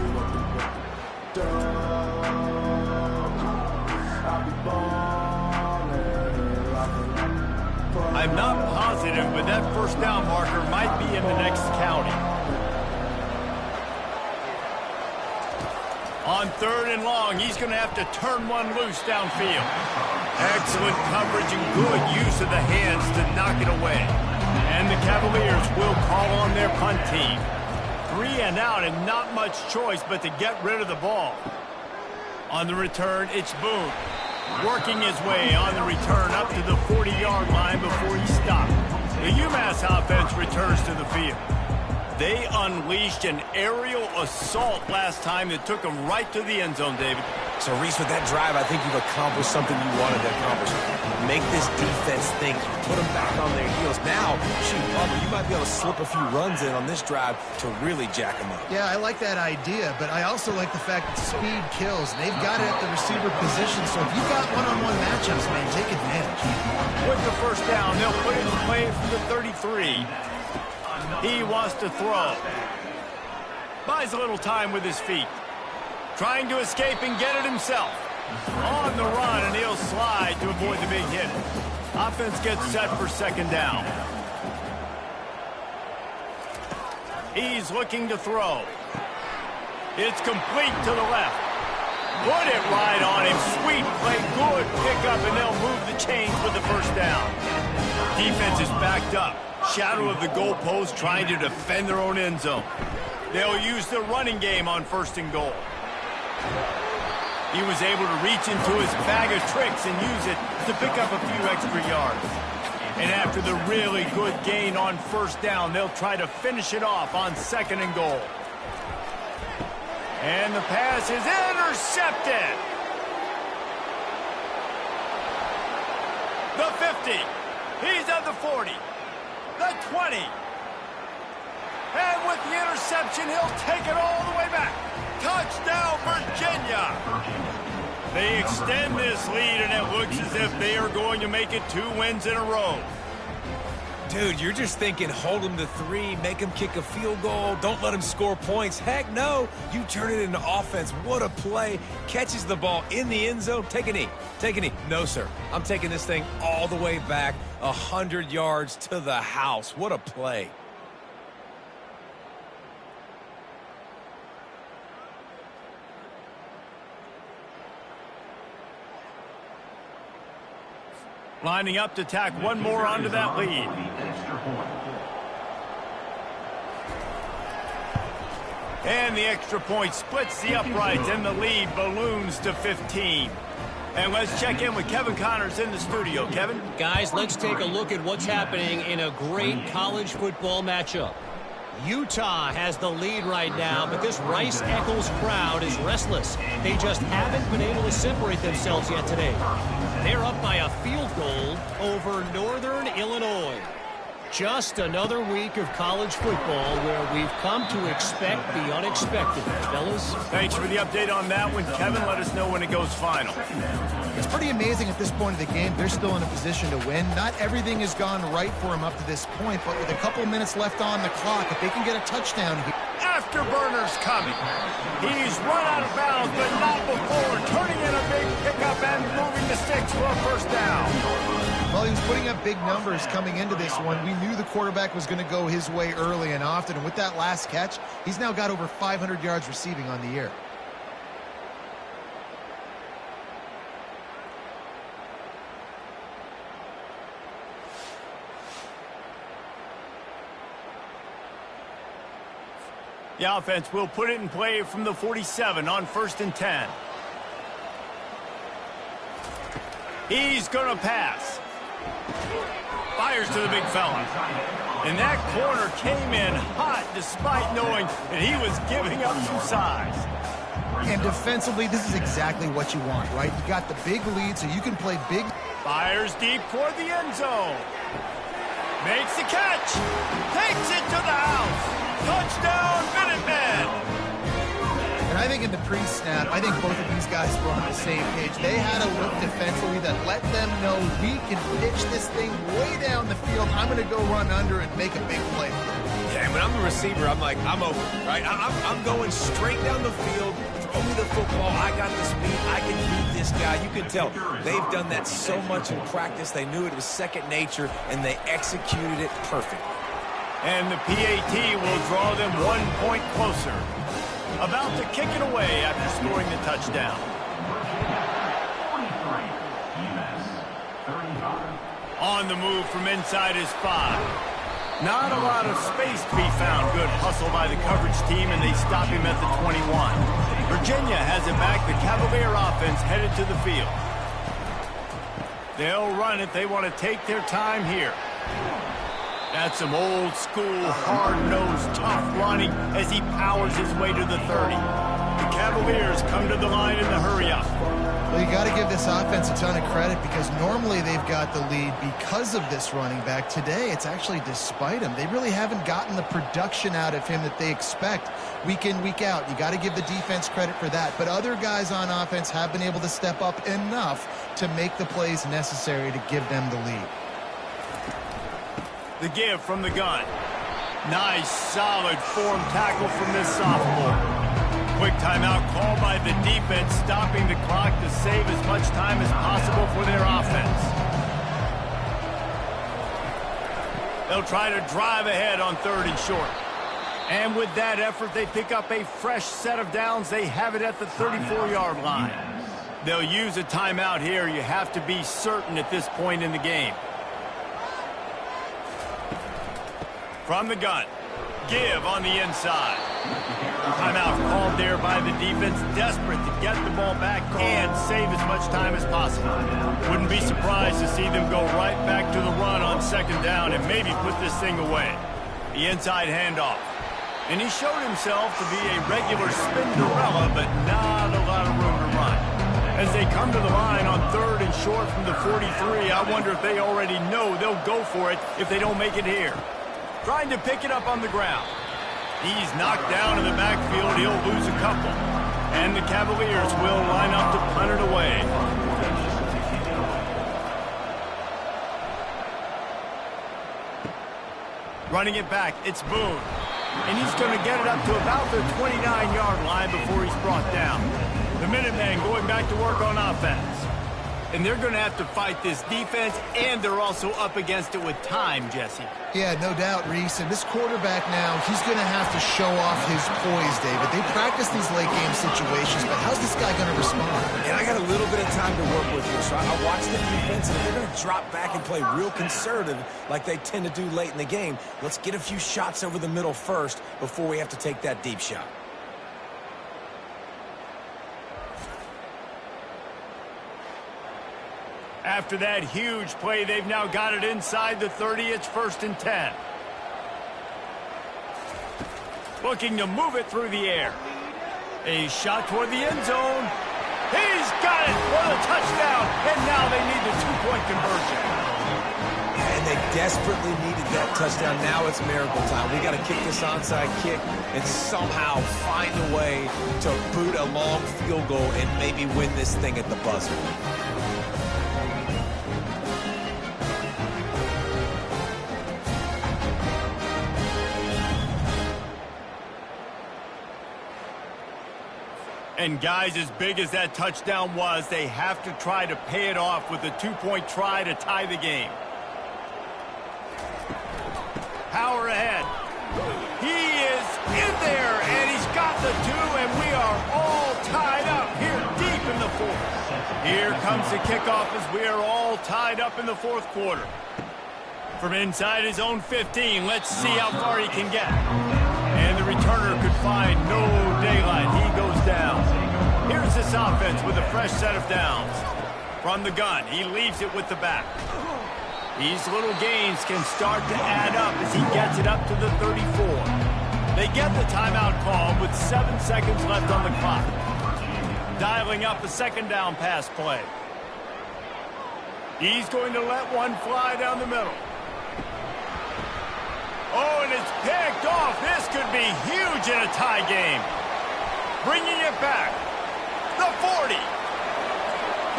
I'm not positive, but that first down marker might be in the next county. On third and long, he's going to have to turn one loose downfield. Excellent coverage and good use of the hands to knock it away. And the Cavaliers will call on their punt team. 3 and out and not much choice but to get rid of the ball. On the return, it's Boone. Working his way on the return up to the 40-yard line before he stopped. The UMass offense returns to the field. They unleashed an aerial assault last time that took them right to the end zone, David. So, Reese, with that drive, I think you've accomplished something you wanted to accomplish. Make this defense think. Put them back on their heels. Now, shoot, Bubba, you might be able to slip a few runs in on this drive to really jack them up. Yeah, I like that idea, but I also like the fact that speed kills. They've got it at the receiver position, so if you've got one-on-one matchups, man, take advantage. With the first down, they'll put it in play from the 33. He wants to throw. Buys a little time with his feet. Trying to escape and get it himself. On the run, and he'll slide to avoid the big hit. Offense gets set for second down. He's looking to throw. It's complete to the left. Put it right on him. Sweet play, good pickup, and they'll move the chains with the first down. Defense is backed up. Shadow of the goalpost trying to defend their own end zone. They'll use the running game on first and goal. He was able to reach into his bag of tricks and use it to pick up a few extra yards. And after the really good gain on first down, they'll try to finish it off on second and goal. And the pass is intercepted. The 50. He's at the 40. The 20. And with the interception, he'll take it all the way back. Touchdown, Virginia. They extend this lead, and it looks as if they are going to make it 2 wins in a row. Dude, you're just thinking, hold him to 3, make him kick a field goal, don't let him score points. Heck no, you turn it into offense. What a play. Catches the ball in the end zone. Take a knee. Take a knee. No, sir. I'm taking this thing all the way back 100 yards to the house. What a play. Lining up to tack one more onto that lead. And the extra point splits the uprights, and the lead balloons to 15. And let's check in with Kevin Connors in the studio. Kevin? Guys, let's take a look at what's happening in a great college football matchup. Utah has the lead right now, but this Rice-Eccles crowd is restless. They just haven't been able to separate themselves yet today. They're up by a field goal over Northern Illinois. Just another week of college football where we've come to expect the unexpected. Fellas? Thanks for the update on that one, Kevin. Let us know when it goes final. It's pretty amazing at this point of the game. They're still in a position to win. Not everything has gone right for them up to this point, but with a couple minutes left on the clock, if they can get a touchdown here. Afterburner's coming. He's run out of bounds, but not before turning in a big pickup and moving the sticks for a first down. Well, he was putting up big numbers coming into this one. We knew the quarterback was going to go his way early and often, and with that last catch, he's now got over 500 yards receiving on the year. The offense will put it in play from the 47 on 1st and 10. He's going to pass. Fires to the big fella. And that corner came in hot despite knowing that he was giving up some size. And defensively, this is exactly what you want, right? You got the big lead, so you can play big. Fires deep toward the end zone. Makes the catch. Takes it to the house. Touchdown, Minutemen! And I think in the pre-snap, I think both of these guys were on the same page. They had a look defensively that let them know we can pitch this thing way down the field. I'm going to go run under and make a big play. Yeah, when I'm the receiver, I'm like, I'm open, right? I'm going straight down the field. Throw me the football. I got the speed. I can beat this guy. You can tell they've done that so much in practice. They knew it was second nature, and they executed it perfect. And the PAT will draw them 1 point closer. About to kick it away after scoring the touchdown. 43, UMASS 35. On the move from inside his 5. Not a lot of space to be found. Good hustle by the coverage team, and they stop him at the 21. Virginia has it back. The Cavalier offense headed to the field. They'll run it. They want to take their time here. That's some old-school, hard-nosed, tough running as he powers his way to the 30. The Cavaliers come to the line in the hurry-up. Well, you got to give this offense a ton of credit because normally they've got the lead because of this running back. Today, it's actually despite him. They really haven't gotten the production out of him that they expect week in, week out. You got to give the defense credit for that. But other guys on offense have been able to step up enough to make the plays necessary to give them the lead. The give from the gun. Nice, solid form tackle from this sophomore. Quick timeout called by the defense, stopping the clock to save as much time as possible for their offense. They'll try to drive ahead on 3rd and short. And with that effort, they pick up a fresh set of downs. They have it at the 34-yard line. They'll use a timeout here. You have to be certain at this point in the game. From the gun, give on the inside. Timeout called there by the defense, desperate to get the ball back and save as much time as possible. Wouldn't be surprised to see them go right back to the run on 2nd down and maybe put this thing away. The inside handoff. And he showed himself to be a regular Spinderella, but not a lot of room to run. As they come to the line on 3rd and short from the 43, I wonder if they already know they'll go for it if they don't make it here. Trying to pick it up on the ground. He's knocked down in the backfield. He'll lose a couple. And the Cavaliers will line up to punt it away. Running it back, it's Boone. And he's going to get it up to about the 29-yard line before he's brought down. The Minutemen going back to work on offense. And they're going to have to fight this defense, and they're also up against it with time, Jesse. Yeah, no doubt, Reese. And this quarterback now, he's going to have to show off his poise, David. They practice these late-game situations, but how's this guy going to respond? And I got a little bit of time to work with here, so I watch the defense, and if they're going to drop back and play real conservative like they tend to do late in the game, let's get a few shots over the middle first before we have to take that deep shot. After that huge play, they've now got it inside the 30. It's 1st and 10. Looking to move it through the air. A shot toward the end zone. He's got it for the touchdown. And now they need the 2-point conversion. And they desperately needed that touchdown. Now it's miracle time. We got to kick this onside kick and somehow find a way to boot a long field goal and maybe win this thing at the buzzer. And guys, as big as that touchdown was, they have to try to pay it off with a 2-point try to tie the game. Power ahead. He is in there, and he's got the 2, and we are all tied up here deep in the 4th. Here comes the kickoff as we are all tied up in the 4th quarter. From inside his own 15, let's see how far he can get. And the returner could find no daylight. He goes down. Here's this offense with a fresh set of downs. From the gun, he leaves it with the back. These little gains can start to add up as he gets it up to the 34. They get the timeout called with 7 seconds left on the clock. Dialing up a 2nd down pass play. He's going to let one fly down the middle. Oh, and it's picked off. This could be huge in a tie game. Bringing it back. The 40.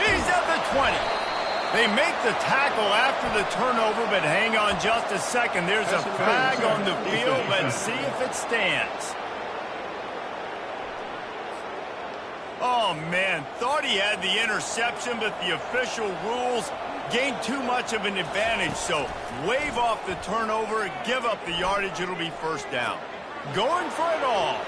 He's at the 20. They make the tackle after the turnover, but hang on just a second. There's a flag on the field. Let's see if it stands. Oh, man. Thought he had the interception, but the official rules gained too much of an advantage, so wave off the turnover, give up the yardage, it'll be 1st down. Going for it all.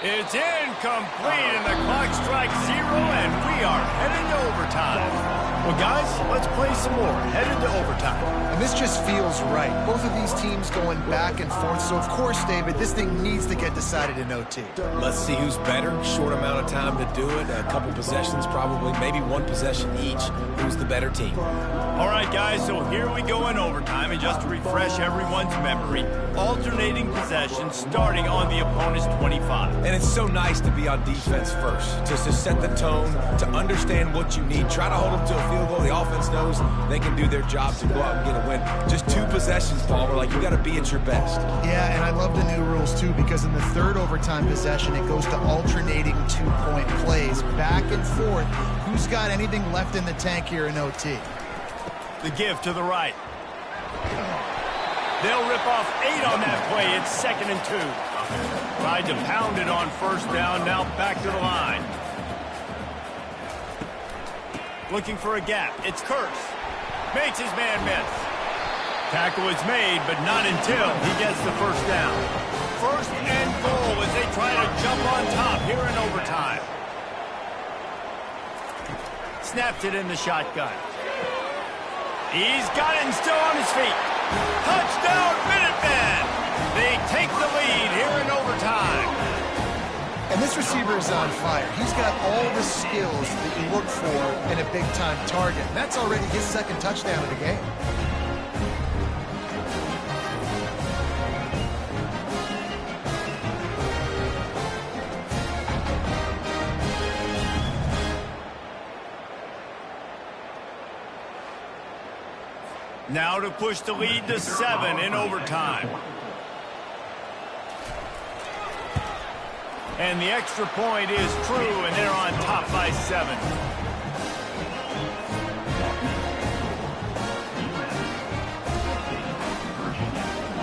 It's incomplete, and the clock strikes 0, and we are headed to overtime. Well, guys, let's play some more. Headed to overtime. And this just feels right. Both of these teams going back and forth. So, of course, David, this thing needs to get decided in OT. Let's see who's better. Short amount of time to do it. A couple possessions probably. Maybe 1 possession each. Who's the better team? All right, guys, so here we go in overtime. And just to refresh everyone's memory, alternating possessions starting on the opponent's 25. And it's so nice to be on defense first. Just to set the tone, to understand what you need. Try to hold them to a field goal. The offense knows they can do their job to go out and get a win. Just 2 possessions, Paul. We're like, you got to be at your best. Yeah, and I love the new rules, too, because in the 3rd overtime possession, it goes to alternating 2-point plays. Back and forth. Who's got anything left in the tank here in OT? The give to the right. They'll rip off 8 on that play. It's 2nd and 2. Tried to pound it on 1st down. Now back to the line. Looking for a gap. It's Curse. Makes his man miss. Tackle is made, but not until he gets the 1st down. 1st and goal as they try to jump on top here in overtime. Snaps it in the shotgun. He's got it and still on his feet. Touchdown, Minutemen! They take the lead here in overtime. And this receiver is on fire. He's got all the skills that you look for in a big-time target. And that's already his 2nd touchdown of the game. Now to push the lead to 7 in overtime. And the extra point is true, and they're on top by 7.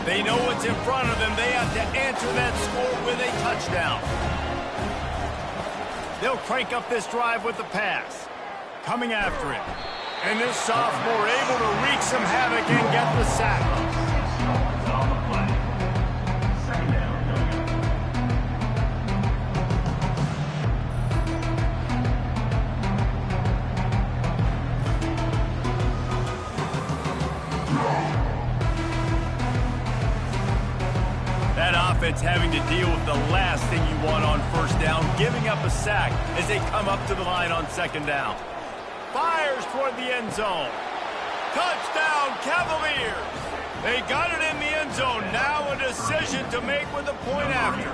They know what's in front of them. They have to answer that score with a touchdown. They'll crank up this drive with the pass. Coming after it. And this sophomore able to wreak some havoc and get the sack. Offense having to deal with the last thing you want on 1st down, giving up a sack as they come up to the line on 2nd down. Fires toward the end zone. Touchdown, Cavaliers! They got it in the end zone. Now a decision to make with a point after.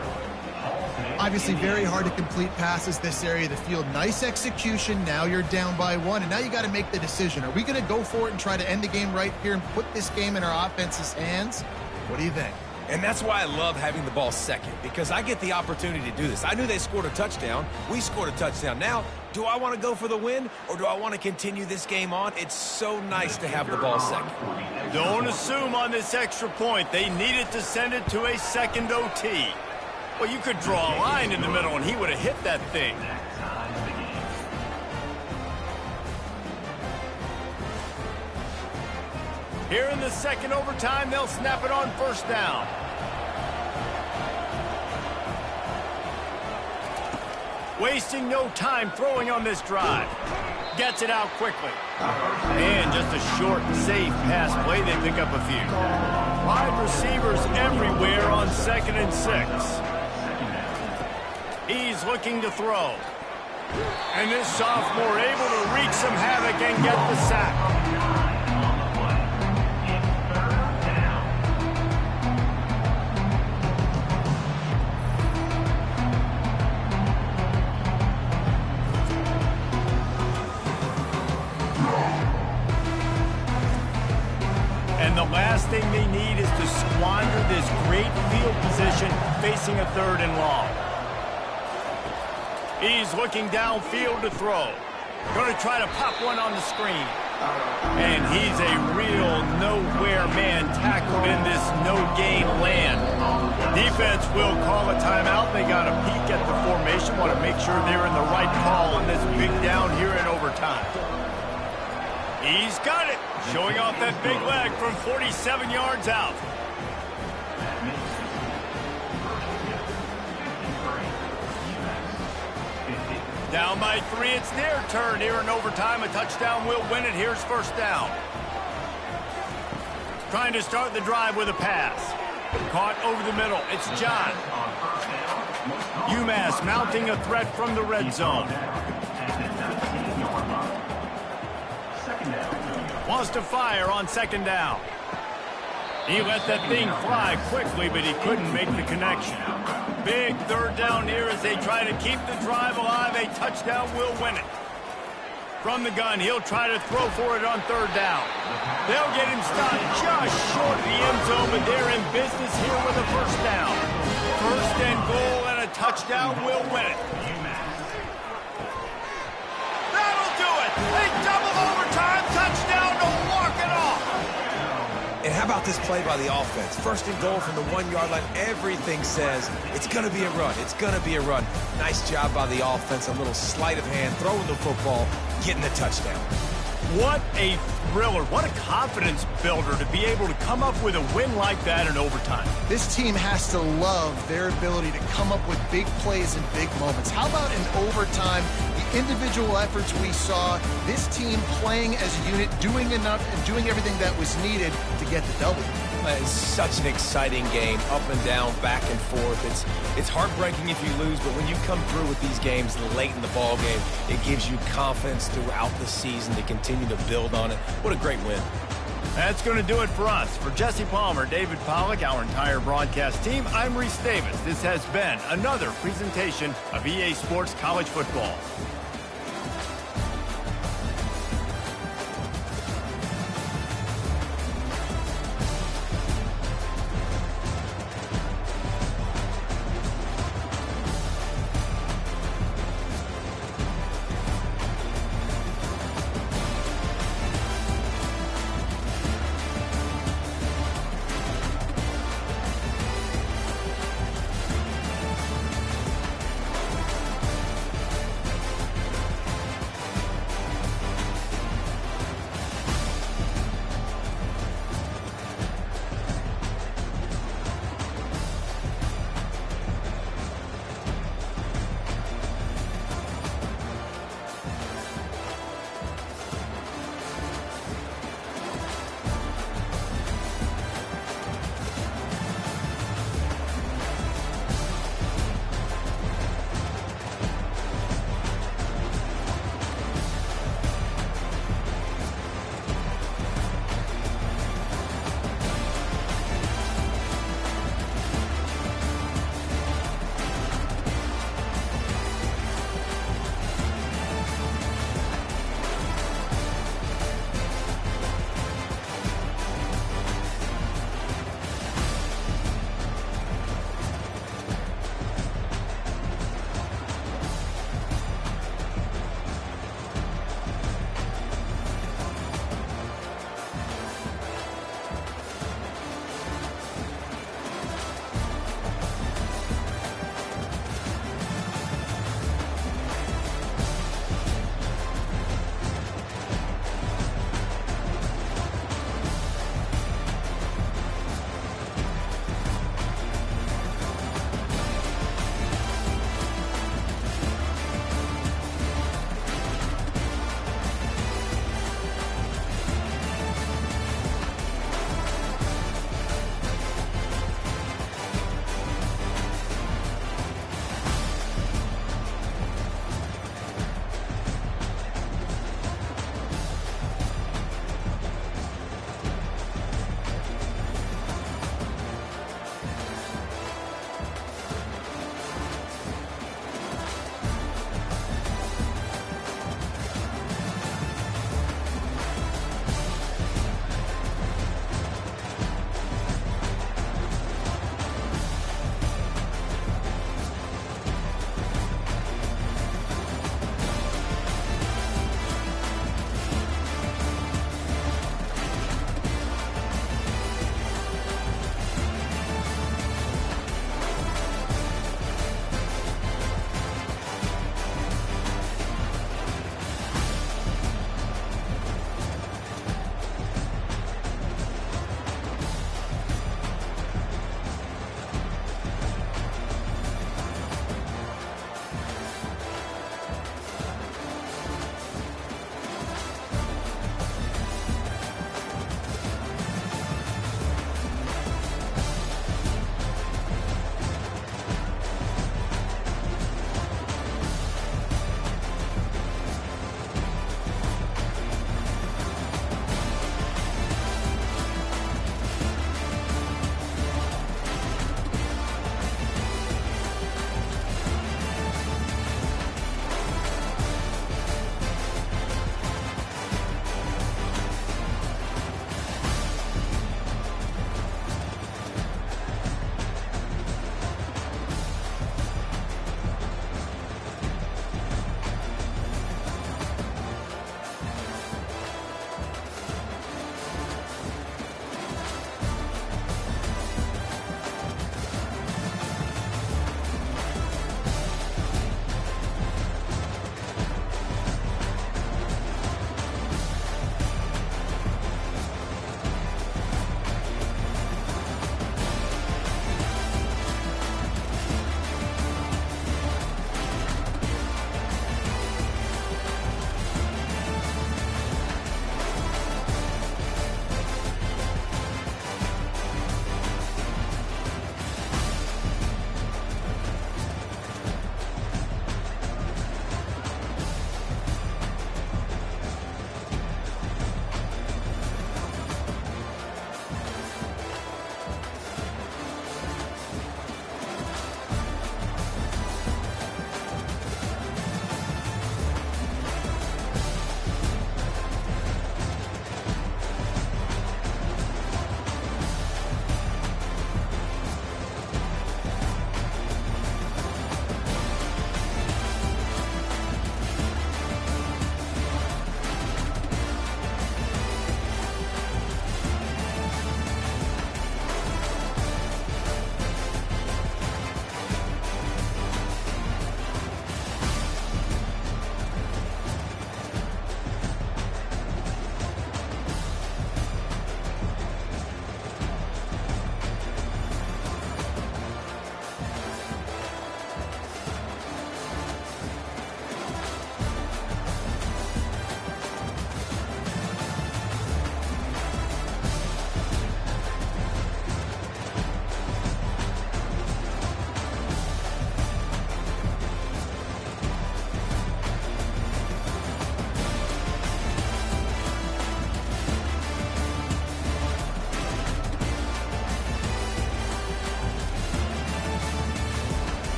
Obviously very hard to complete passes this area of the field. Nice execution. Now you're down by 1, and now you got to make the decision. Are we going to go for it and try to end the game right here and put this game in our offense's hands? What do you think? And that's why I love having the ball 2nd, because I get the opportunity to do this. I knew they scored a touchdown. We scored a touchdown. Now, do I want to go for the win, or do I want to continue this game on? It's so nice to have the ball 2nd. Don't assume on this extra point. They needed to send it to a 2nd OT. Well, you could draw a line in the middle, and he would have hit that thing. Here in the second overtime, they'll snap it on first down. Wasting no time throwing on this drive. Gets it out quickly. And just a short, safe pass play. They pick up a few. Wide receivers everywhere on 2nd and 6. He's looking to throw. And this sophomore able to wreak some havoc and get the sack. And the last thing they need is to squander this great field position facing a 3rd and long. He's looking downfield to throw. Going to try to pop one on the screen. And he's a real nowhere man tackled in this no-gain land. Defense will call a timeout. They got a peek at the formation. Want to make sure they're in the right call on this big down here in overtime. He's got it. Showing off that big leg from 47 yards out. Down by 3, it's their turn here in overtime. A touchdown will win it. Here's first down. Trying to start the drive with a pass. Caught over the middle. It's John. UMass mounting a threat from the red zone. Wants to fire on 2nd down. He let that thing fly quickly, but he couldn't make the connection. Big 3rd down here as they try to keep the drive alive. A touchdown will win it. From the gun, he'll try to throw for it on 3rd down. They'll get him stopped just short of the end zone, but they're in business here with a first down. 1st and goal, and a touchdown will win it. That'll do it. A double overtime touchdown to walk it off. And how about this play by the offense? 1st and goal from the 1-yard line. Everything says it's going to be a run. It's going to be a run. Nice job by the offense. A little sleight of hand, throwing the football, getting the touchdown. What a thriller. What a confidence builder to be able to come up with a win like that in overtime. This team has to love their ability to come up with big plays and big moments. How about in overtime, the individual efforts we saw, this team playing as a unit, doing enough and doing everything that was needed to get the W. It's such an exciting game, up and down, back and forth. It's heartbreaking if you lose, but when you come through with these games late in the ball game, it gives you confidence throughout the season to continue to build on it. What a great win. That's going to do it for us. For Jesse Palmer, David Pollack, our entire broadcast team, I'm Reese Davis. This has been another presentation of EA Sports College Football.